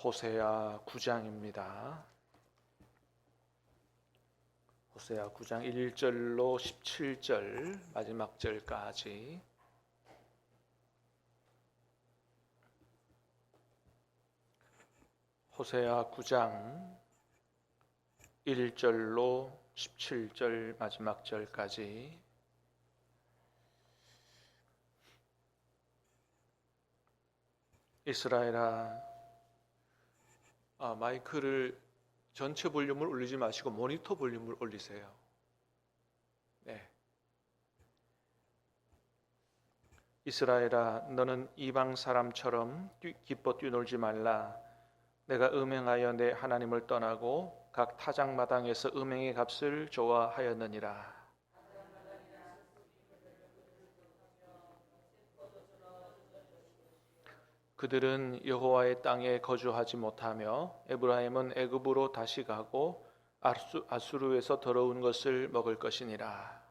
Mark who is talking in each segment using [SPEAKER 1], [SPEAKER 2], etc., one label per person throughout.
[SPEAKER 1] 호세아 9장입니다. 호세아 9장 1절로 17절 마지막 절까지. 호세아 9장 1절로 17절 마지막 절까지. 이스라엘아, 마이크를 전체 볼륨을 올리지 마시고 모니터 볼륨을 올리세요. 네. 이스라엘아, 너는 이방 사람처럼 기뻐 뛰놀지 말라. 내가 음행하여 내 하나님을 떠나고 각 타작마당에서 음행의 값을 좋아하였느니라. 그들은 여호와의 땅에 거주하지 못하며 에브라임은 애굽으로 다시 가고 아수르에서 더러운 것을 먹을 것이니라.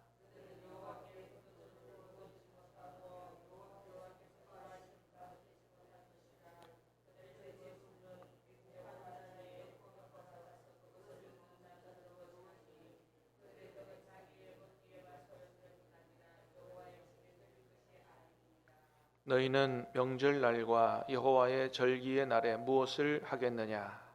[SPEAKER 1] 너희는 명절날과 여호와의 절기의 날에 무엇을 하겠느냐?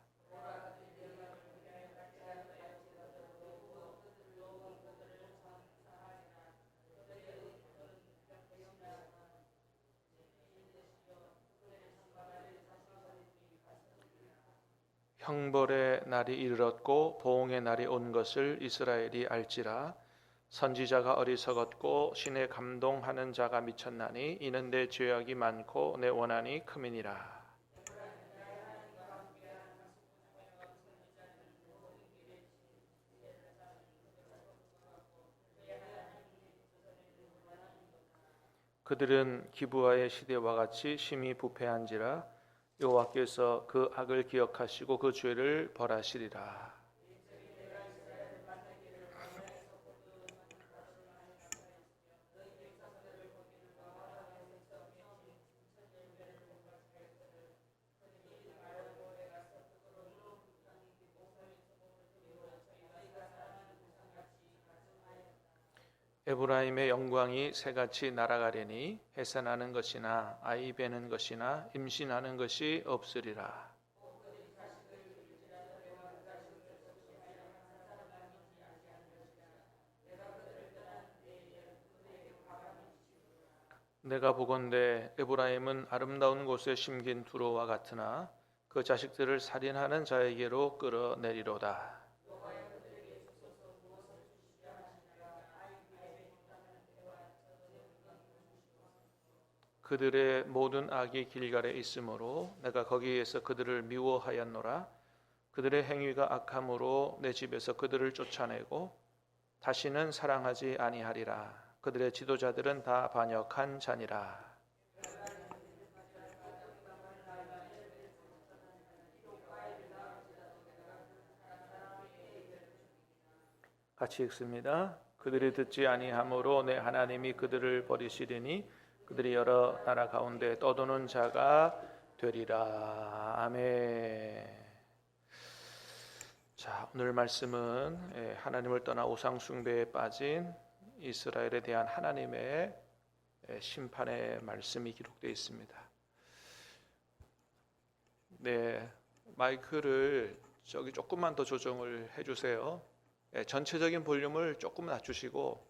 [SPEAKER 1] 형벌의 날이 이르렀고 보응의 날이 온 것을 이스라엘이 알지라. 선지자가 어리석었고 신에 감동하는 자가 미쳤나니 이는 내 죄악이 많고 내 원한이 크민이라. 그들은 기브아의 시대와 같이 심히 부패한지라. 여호와께서 그 악을 기억하시고 그 죄를 벌하시리라. 에브라임의 영광이 새같이 날아가려니 해산하는 것이나 아이 베는 것이나 임신하는 것이 없으리라. 내가 보건대 에브라임은 아름다운 곳에 심긴 두로와 같으나 그 자식들을 살인하는 자에게로 끌어내리로다. 그들의 모든 악이 길갈에 있으므로 내가 거기에서 그들을 미워하였노라. 그들의 행위가 악함으로 내 집에서 그들을 쫓아내고 다시는 사랑하지 아니하리라. 그들의 지도자들은 다 반역한 자니라. 같이 읽습니다. 그들이 듣지 아니함으로 내 하나님이 그들을 버리시리니 그들이 여러 나라 가운데 떠도는 자가 되리라. 아멘. 자, 오늘 말씀은 하나님을 떠나 우상 숭배에 빠진 이스라엘에 대한 하나님의 심판의 말씀이 기록되어 있습니다. 네, 마이크를 저기 조금만 더 조정을 해주세요. 전체적인 볼륨을 조금 낮추시고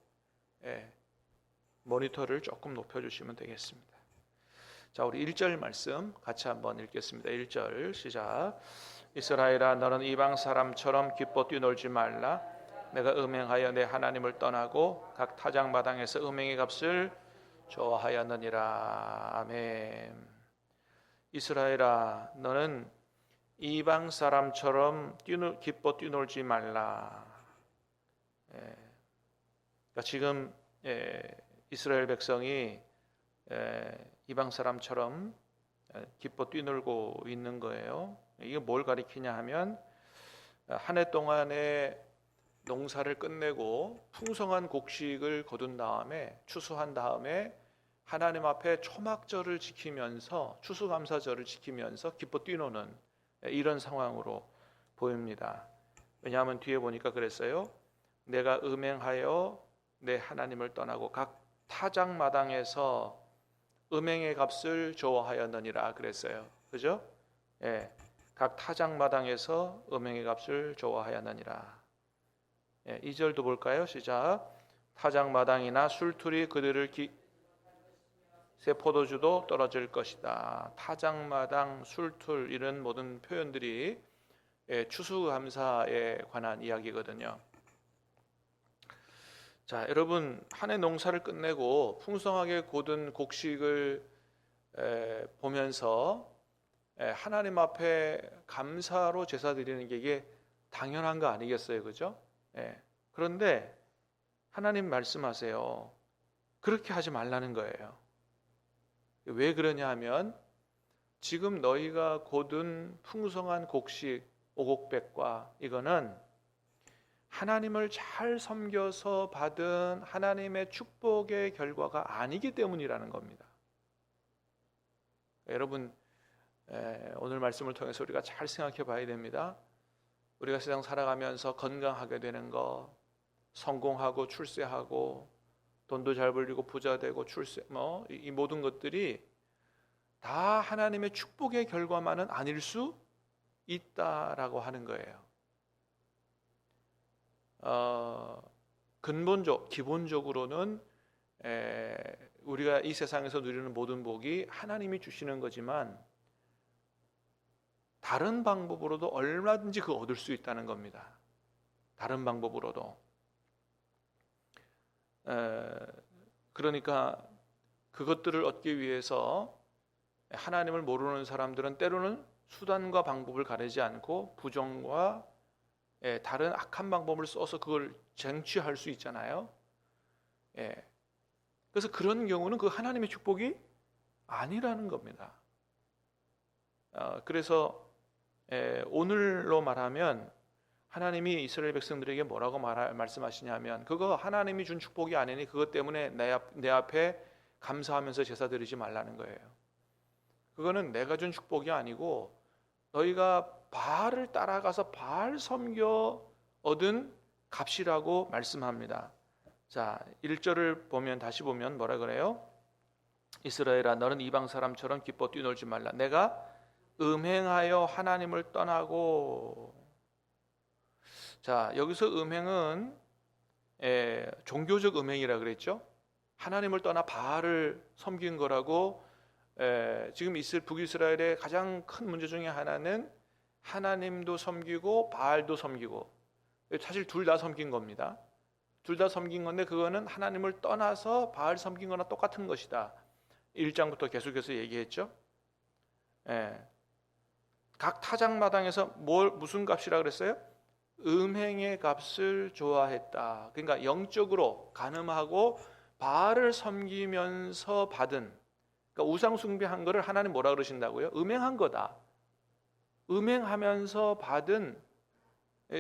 [SPEAKER 1] 모니터를 조금 높여주시면 되겠습니다. 자, 우리 1절 말씀 같이 한번 읽겠습니다. 1절 시작. 이스라엘아, 너는 이방 사람처럼 기뻐 뛰놀지 말라. 내가 음행하여 내 하나님을 떠나고 각 타작마당에서 음행의 값을 좋아하였느니라. 아멘. 이스라엘아, 너는 이방 사람처럼 기뻐 뛰놀지 말라. 그러니까 지금 이스라엘 백성이 이방 사람처럼 기뻐 뛰놀고 있는 거예요. 이게 뭘 가리키냐 하면 한 해 동안에 농사를 끝내고 풍성한 곡식을 거둔 다음에 추수한 다음에 하나님 앞에 초막절을 지키면서 추수감사절을 지키면서 기뻐 뛰노는 이런 상황으로 보입니다. 왜냐하면 뒤에 보니까 그랬어요. 내가 음행하여 내 하나님을 떠나고 각 타작마당에서 음행의 값을 좋아하였느니라 그랬어요. 그죠? 예, 각 타작마당에서 음행의 값을 좋아하였느니라. 예, 2절도 볼까요? 시작. 타작마당이나 술틀이 그들을 새 포도주도 떨어질 것이다. 타작마당, 술틀 이런 모든 표현들이 추수감사에 관한 이야기거든요. 자, 여러분 한 해 농사를 끝내고 풍성하게 거둔 곡식을 보면서 하나님 앞에 감사로 제사 드리는 게 이게 당연한 거 아니겠어요, 그죠? 그런데 하나님 말씀하세요. 그렇게 하지 말라는 거예요. 왜 그러냐 하면 지금 너희가 거둔 풍성한 곡식 오곡백과 이거는 하나님을 잘 섬겨서 받은 하나님의 축복의 결과가 아니기 때문이라는 겁니다. 여러분 오늘 말씀을 통해서 우리가 잘 생각해 봐야 됩니다. 우리가 세상 살아가면서 건강하게 되는 거, 성공하고 출세하고 돈도 잘 벌리고 부자 되고 출세 이 모든 것들이 다 하나님의 축복의 결과만은 아닐 수 있다라고 하는 거예요. 기본적으로는 우리가 이 세상에서 누리는 모든 복이 하나님이 주시는 거지만 다른 방법으로도 얼마든지 그 얻을 수 있다는 겁니다. 다른 방법으로도. 그러니까 그것들을 얻기 위해서 하나님을 모르는 사람들은 때로는 수단과 방법을 가리지 않고 부정과 다른 악한 방법을 써서 그걸 쟁취할 수 있잖아요. 그래서 그런 경우는 그 하나님의 축복이 아니라는 겁니다. 그래서 오늘로 말하면 하나님이 이스라엘 백성들에게 뭐라고 말씀하시냐면 그거 하나님이 준 축복이 아니니 그것 때문에 내 앞에 감사하면서 제사 드리지 말라는 거예요. 그거는 내가 준 축복이 아니고 너희가 바알을 따라가서 바알 섬겨 얻은 값이라고 말씀합니다. 자, 1절을 다시 보면 뭐라 그래요? 이스라엘아 너는 이방 사람처럼 기뻐 뛰놀지 말라. 내가 음행하여 하나님을 떠나고. 자, 여기서 음행은 종교적 음행이라 그랬죠. 하나님을 떠나 바알을 섬긴 거라고. 지금 북이스라엘의 가장 큰 문제 중에 하나는 하나님도 섬기고 바알도 섬기고, 사실 둘 다 섬긴 겁니다. 둘 다 섬긴 건데 그거는 하나님을 떠나서 바알 섬긴 거나 똑같은 것이다. 1장부터 계속해서 얘기했죠. 각 타작마당에서 무슨 값이라 그랬어요? 음행의 값을 좋아했다. 그러니까 영적으로 간음하고 바알을 섬기면서 받은, 그러니까 우상 숭배한 거를 하나님 뭐라 그러신다고요? 음행한 거다. 음행하면서 받은,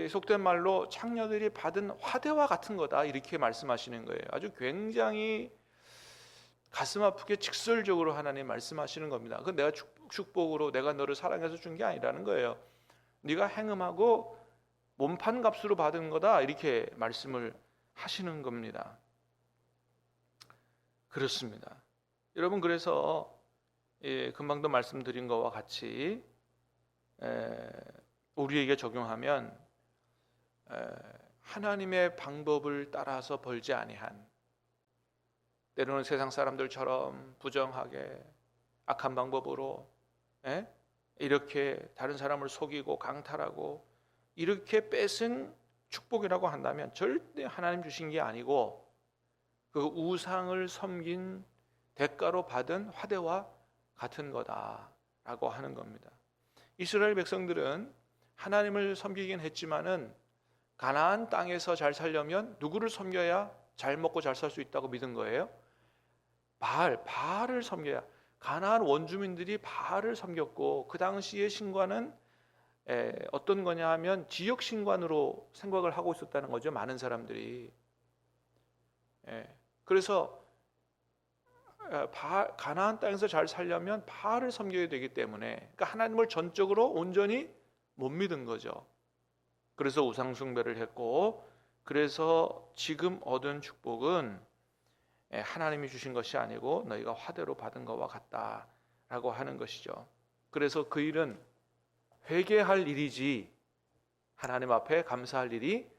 [SPEAKER 1] 속된 말로 창녀들이 받은 화대와 같은 거다, 이렇게 말씀하시는 거예요. 아주 굉장히 가슴 아프게 직설적으로 하나님 말씀하시는 겁니다. 그건 내가 축복으로 내가 너를 사랑해서 준 게 아니라는 거예요. 네가 행음하고 몸판 값으로 받은 거다, 이렇게 말씀을 하시는 겁니다. 그렇습니다. 여러분, 그래서 금방도 말씀드린 것과 같이 우리에게 적용하면 하나님의 방법을 따라서 벌지 아니한, 때로는 세상 사람들처럼 부정하게 악한 방법으로 이렇게 다른 사람을 속이고 강탈하고 이렇게 뺏은 축복이라고 한다면 절대 하나님 주신 게 아니고 그 우상을 섬긴 대가로 받은 화대와 같은 거다라고 하는 겁니다. 이스라엘 백성들은 하나님을 섬기긴 했지만은 가나안 땅에서 잘 살려면 누구를 섬겨야 잘 먹고 잘 살 수 있다고 믿은 거예요? 바알을 섬겨야. 가나안 원주민들이 바알을 섬겼고 그 당시의 신관은 어떤 거냐 하면 지역 신관으로 생각을 하고 있었다는 거죠. 많은 사람들이. 그래서 가나안 땅에서 잘 살려면 바알을 섬겨야 되기 때문에, 그러니까 하나님을 전적으로 온전히 못 믿은 거죠. 그래서 우상 숭배를 했고, 그래서 지금 얻은 축복은 하나님이 주신 것이 아니고 너희가 화대로 받은 것과 같다라고 하는 것이죠. 그래서 그 일은 회개할 일이지 하나님 앞에 감사할 일이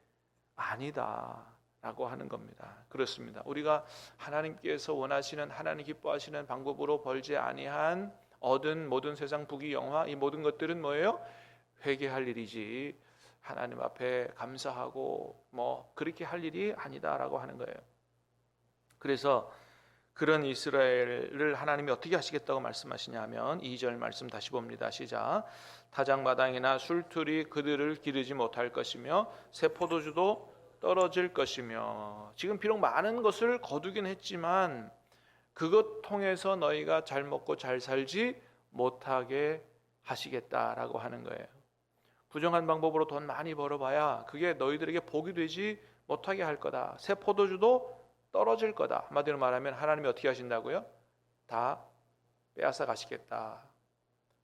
[SPEAKER 1] 아니다라고 하는 겁니다. 그렇습니다. 우리가 하나님께서 원하시는, 하나님 기뻐하시는 방법으로 벌지 아니한 얻은 모든 세상 부귀 영화, 이 모든 것들은 뭐예요? 회개할 일이지 하나님 앞에 감사하고 그렇게 할 일이 아니다라고 하는 거예요. 그래서 그런 이스라엘을 하나님이 어떻게 하시겠다고 말씀하시냐면 2절 말씀 다시 봅니다. 시작. 타작마당이나 술틀이 그들을 기르지 못할 것이며 새 포도주도 떨어질 것이며, 지금 비록 많은 것을 거두긴 했지만 그것 통해서 너희가 잘 먹고 잘 살지 못하게 하시겠다라고 하는 거예요. 부정한 방법으로 돈 많이 벌어봐야 그게 너희들에게 복이 되지 못하게 할 거다. 새 포도주도 떨어질 거다. 한마디로 말하면 하나님이 어떻게 하신다고요? 다 빼앗아 가시겠다.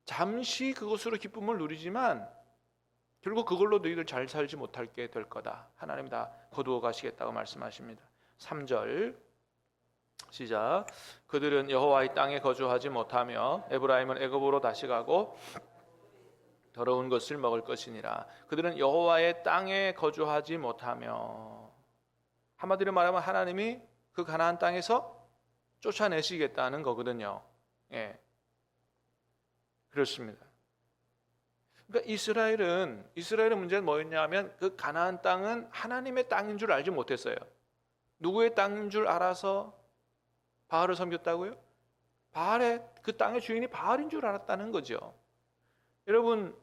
[SPEAKER 1] 잠시 그것으로 기쁨을 누리지만 결국 그걸로 너희들 잘 살지 못하게 될 거다. 하나님이 다 거두어 가시겠다고 말씀하십니다. 3절 시작. 그들은 여호와의 땅에 거주하지 못하며 에브라임은 애굽으로 다시 가고 더러운 것을 먹을 것이니라. 그들은 여호와의 땅에 거주하지 못하며, 한마디로 말하면 하나님이 그 가나안 땅에서 쫓아내시겠다는 거거든요. 예, 그렇습니다. 그러니까 이스라엘의 문제는 뭐였냐면 그 가나안 땅은 하나님의 땅인 줄 알지 못했어요. 누구의 땅인 줄 알아서 바알을 섬겼다고요? 그 땅의 주인이 바알인 줄 알았다는 거죠. 여러분,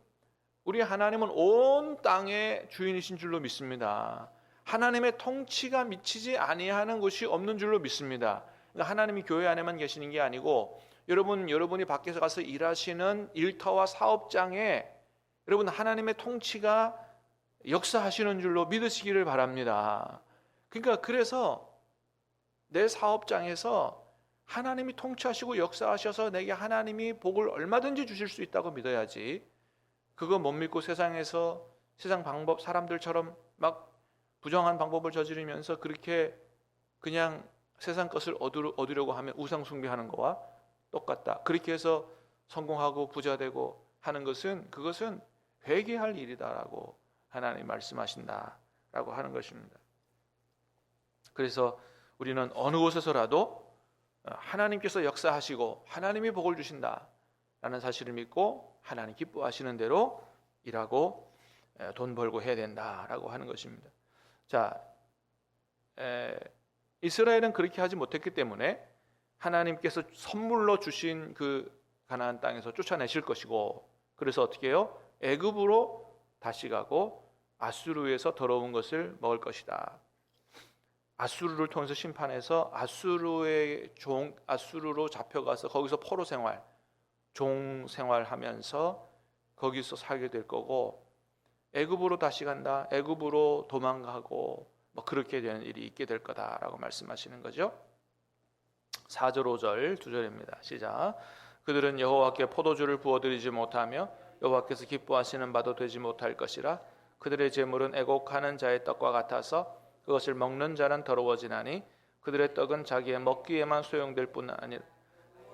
[SPEAKER 1] 우리 하나님은 온 땅의 주인이신 줄로 믿습니다. 하나님의 통치가 미치지 아니하는 곳이 없는 줄로 믿습니다. 그러니까 하나님이 교회 안에만 계시는 게 아니고 여러분이 밖에서 가서 일하시는 일터와 사업장에 여러분 하나님의 통치가 역사하시는 줄로 믿으시기를 바랍니다. 그러니까 그래서 내 사업장에서 하나님이 통치하시고 역사하셔서 내게 하나님이 복을 얼마든지 주실 수 있다고 믿어야지, 그거 못 믿고 세상에서 세상 방법, 사람들처럼 막 부정한 방법을 저지르면서 그렇게 그냥 세상 것을 얻으려고 하면 우상 숭배하는 거와 똑같다. 그렇게 해서 성공하고 부자 되고 하는 것은, 그것은 회개할 일이다라고 하나님이 말씀하신다라고 하는 것입니다. 그래서 우리는 어느 곳에서라도 하나님께서 역사하시고 하나님이 복을 주신다라는 사실을 믿고 하나님 기뻐하시는 대로 일하고 돈 벌고 해야 된다라고 하는 것입니다. 자, 이스라엘은 그렇게 하지 못했기 때문에 하나님께서 선물로 주신 그 가나안 땅에서 쫓아내실 것이고, 그래서 어떻게 해요? 애굽으로 다시 가고 아수르에서 더러운 것을 먹을 것이다. 아수르를 통해서 심판해서 아수르로 잡혀가서 거기서 포로 생활, 종 생활하면서 거기서 살게 될 거고, 애굽으로 다시 간다, 애굽으로 도망가고 그렇게 되는 일이 있게 될 거다라고 말씀하시는 거죠. 4절 5절 두 절입니다. 시작. 그들은 여호와께 포도주를 부어드리지 못하며 여호와께서 기뻐하시는 바도 되지 못할 것이라. 그들의 재물은 애곡하는 자의 떡과 같아서 그것을 먹는 자는 더러워지나니 그들의 떡은 자기의 먹기에만 소용될 뿐 아니라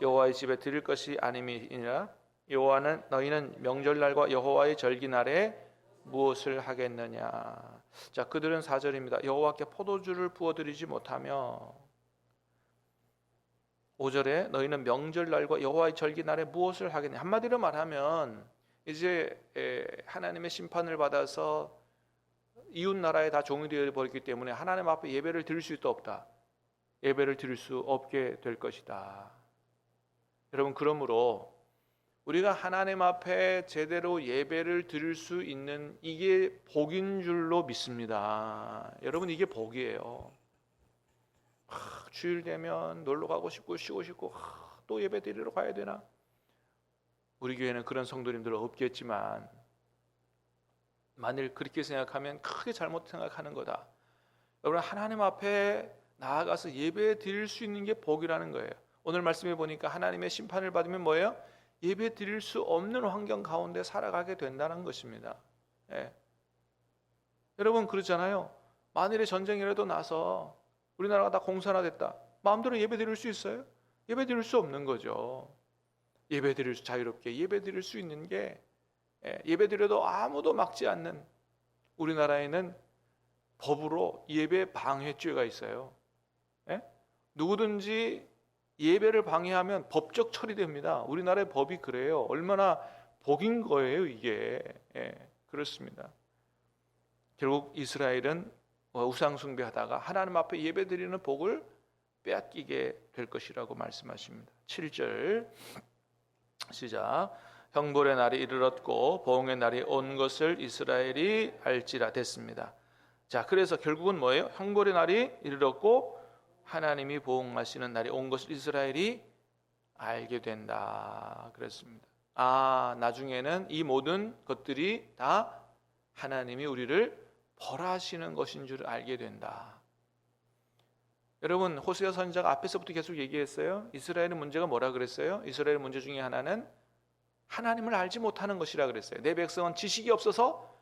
[SPEAKER 1] 여호와의 집에 드릴 것이 아님이니라. 여호와는 너희는 명절날과 여호와의 절기날에 무엇을 하겠느냐. 자, 그들은 4절입니다. 여호와께 포도주를 부어드리지 못하며, 5절에 너희는 명절날과 여호와의 절기날에 무엇을 하겠냐. 한마디로 말하면 이제 하나님의 심판을 받아서 이웃 나라에 다 종이 되어 버렸기 때문에 하나님 앞에 예배를 드릴 수 없다. 예배를 드릴 수 없게 될 것이다. 여러분, 그러므로 우리가 하나님 앞에 제대로 예배를 드릴 수 있는 이게 복인 줄로 믿습니다. 여러분, 이게 복이에요. 주일 되면 놀러 가고 싶고 쉬고 싶고 또 예배 드리러 가야 되나? 우리 교회는 그런 성도님들 없겠지만 만일 그렇게 생각하면 크게 잘못 생각하는 거다. 여러분, 하나님 앞에 나아가서 예배 드릴 수 있는 게 복이라는 거예요. 오늘 말씀해 보니까 하나님의 심판을 받으면 뭐예요? 예배 드릴 수 없는 환경 가운데 살아가게 된다는 것입니다. 예. 여러분 그렇잖아요. 만일에 전쟁이라도 나서 우리나라가 다 공산화됐다. 마음대로 예배 드릴 수 있어요? 예배 드릴 수 없는 거죠. 예배 드릴 수, 자유롭게 예배 드릴 수 있는 게, 예배 드려도 아무도 막지 않는, 우리나라에는 법으로 예배 방해죄가 있어요. 예? 누구든지 예배를 방해하면 법적 처리됩니다. 우리나라의 법이 그래요. 얼마나 복인 거예요 이게. 그렇습니다. 결국 이스라엘은 우상 숭배하다가 하나님 앞에 예배드리는 복을 빼앗기게 될 것이라고 말씀하십니다. 7절 시작. 형벌의 날이 이르렀고 보응의 날이 온 것을 이스라엘이 알지라 됐습니다. 자, 그래서 결국은 뭐예요? 형벌의 날이 이르렀고 하나님이 보응하시는 날이 온 것을 이스라엘이 알게 된다 그랬습니다. 나중에는 이 모든 것들이 다 하나님이 우리를 벌하시는 것인 줄 알게 된다. 여러분 호세아 선지자가 앞에서부터 계속 얘기했어요. 이스라엘의 문제가 뭐라 그랬어요? 이스라엘의 문제 중에 하나는 하나님을 알지 못하는 것이라 그랬어요. 내 백성은 지식이 없어서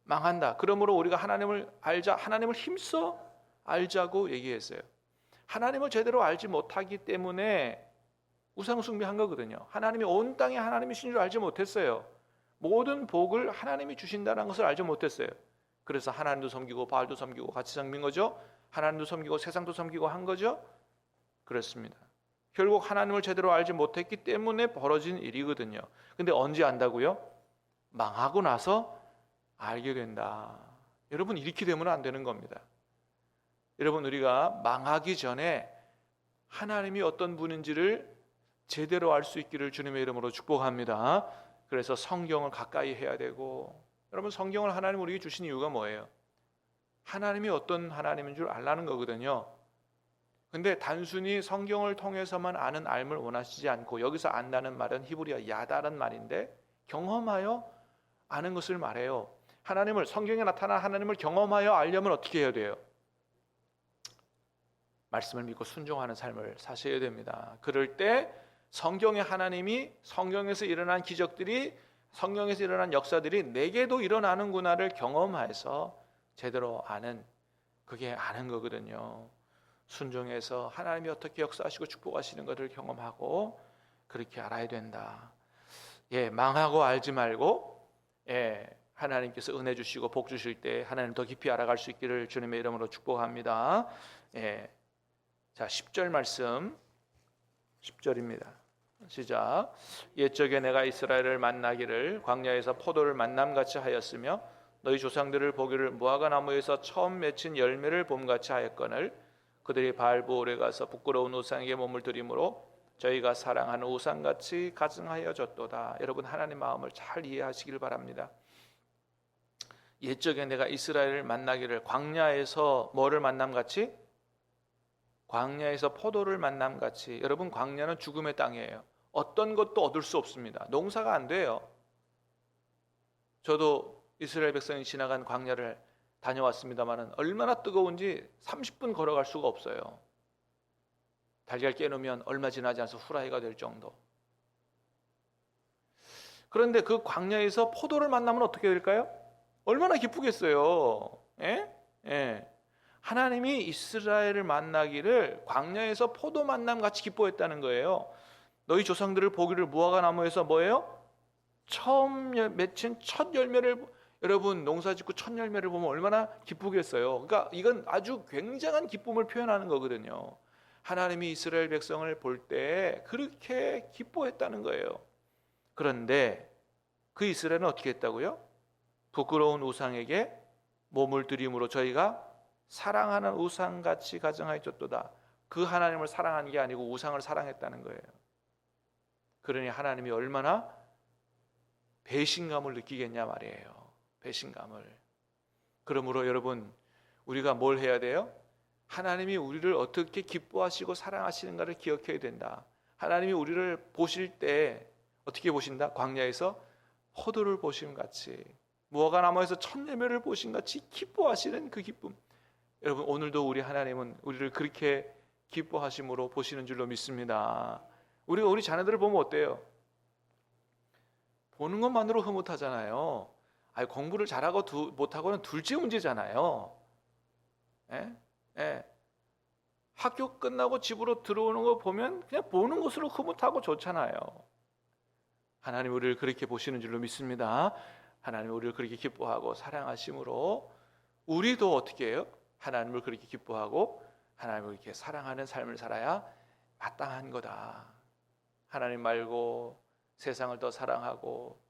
[SPEAKER 1] 망한다. 그러므로 우리가 하나님을 알자, 하나님을 힘써 알자고 얘기했어요. 하나님을 제대로 알지 못하기 때문에 우상숭배한 거거든요. 하나님이 온 땅에 하나님이신 줄 알지 못했어요. 모든 복을 하나님이 주신다는 것을 알지 못했어요. 그래서 하나님도 섬기고 바알도 섬기고 같이 섬긴 거죠. 하나님도 섬기고 세상도 섬기고 한 거죠. 그렇습니다. 결국 하나님을 제대로 알지 못했기 때문에 벌어진 일이거든요. 근데 언제 안다고요? 망하고 나서 알게 된다. 여러분 이렇게 되면 안 되는 겁니다. 여러분 우리가 망하기 전에 하나님이 어떤 분인지를 제대로 알 수 있기를 주님의 이름으로 축복합니다. 그래서 성경을 가까이 해야 되고, 여러분 성경을 하나님 우리에게 주신 이유가 뭐예요? 하나님이 어떤 하나님인 줄 알라는 거거든요. 근데 단순히 성경을 통해서만 아는 알을 원하시지 않고, 여기서 안다는 말은 히브리어 야다라는 말인데 경험하여 아는 것을 말해요. 하나님을, 성경에 나타난 하나님을 경험하여 알려면 어떻게 해야 돼요? 말씀을 믿고 순종하는 삶을 사셔야 됩니다. 그럴 때 성경의 하나님이, 성경에서 일어난 기적들이, 성경에서 일어난 역사들이 내게도 일어나는구나를 경험해서 제대로 아는, 그게 아는 거거든요. 순종해서 하나님이 어떻게 역사하시고 축복하시는 것을 경험하고 그렇게 알아야 된다. 망하고 알지 말고, 하나님께서 은혜 주시고 복 주실 때 하나님 더 깊이 알아갈 수 있기를 주님의 이름으로 축복합니다. 자, 10절 말씀, 10절입니다. 시작. 옛적에 내가 이스라엘을 만나기를 광야에서 포도를 만남같이 하였으며 너희 조상들을 보기를 무화과 나무에서 처음 맺힌 열매를 봄같이 하였거늘 그들이 바알보올에 가서 부끄러운 우상에게 몸을 들이므로 저희가 사랑하는 우상같이 가증하여졌도다. 여러분 하나님 마음을 잘 이해하시길 바랍니다. 옛적에 내가 이스라엘을 만나기를 광야에서 뭐를 만남같이? 광야에서 포도를 만남같이. 여러분 광야는 죽음의 땅이에요. 어떤 것도 얻을 수 없습니다. 농사가 안 돼요. 저도 이스라엘 백성이 지나간 광야를 다녀왔습니다만 얼마나 뜨거운지 30분 걸어갈 수가 없어요. 달걀 깨놓으면 얼마 지나지 않아서 후라이가 될 정도. 그런데 그 광야에서 포도를 만나면 어떻게 될까요? 얼마나 기쁘겠어요. 하나님이 이스라엘을 만나기를 광야에서 포도 만남 같이 기뻐했다는 거예요. 너희 조상들을 보기를 무화과 나무에서 뭐예요? 처음 맺힌 첫 열매를, 여러분 농사짓고 첫 열매를 보면 얼마나 기쁘겠어요. 그러니까 이건 아주 굉장한 기쁨을 표현하는 거거든요. 하나님이 이스라엘 백성을 볼 때 그렇게 기뻐했다는 거예요. 그런데 그 이스라엘은 어떻게 했다고요? 부끄러운 우상에게 몸을 들임으로 저희가 사랑하는 우상같이 가증하였도다. 그 하나님을 사랑한 게 아니고 우상을 사랑했다는 거예요. 그러니 하나님이 얼마나 배신감을 느끼겠냐 말이에요. 배신감을. 그러므로 여러분 우리가 뭘 해야 돼요? 하나님이 우리를 어떻게 기뻐하시고 사랑하시는가를 기억해야 된다. 하나님이 우리를 보실 때 어떻게 보신다? 광야에서 포도를 보심 같이, 무화과 나무에서 첫 열매를 보심 같이 기뻐하시는 그 기쁨. 여러분 오늘도 우리 하나님은 우리를 그렇게 기뻐하심으로 보시는 줄로 믿습니다. 우리가 우리 자녀들을 보면 어때요? 보는 것만으로 흐뭇하잖아요. 아니, 공부를 잘하고 못하고는 둘째 문제잖아요. 예? 예. 학교 끝나고 집으로 들어오는 거 보면 그냥 보는 것으로 흐뭇하고 좋잖아요. 하나님 우리를 그렇게 보시는 줄로 믿습니다. 하나님 우리를 그렇게 기뻐하고 사랑하심으로 우리도 어떻게 해요? 하나님을 그렇게 기뻐하고 하나님을 이렇게 사랑하는 삶을 살아야 마땅한 거다. 하나님 말고 세상을 더 사랑하고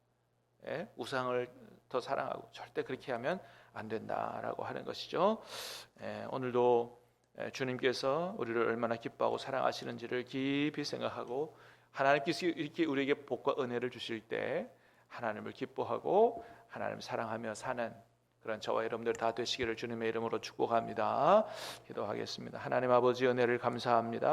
[SPEAKER 1] 우상을 더 사랑하고 절대 그렇게 하면 안 된다라고 하는 것이죠. 오늘도 주님께서 우리를 얼마나 기뻐하고 사랑하시는지를 깊이 생각하고 하나님께서 이렇게 우리에게 복과 은혜를 주실 때 하나님을 기뻐하고 하나님을 사랑하며 사는 그런 저와 여러분들 다 되시기를 주님의 이름으로 축복합니다. 기도하겠습니다. 하나님 아버지 은혜를 감사합니다.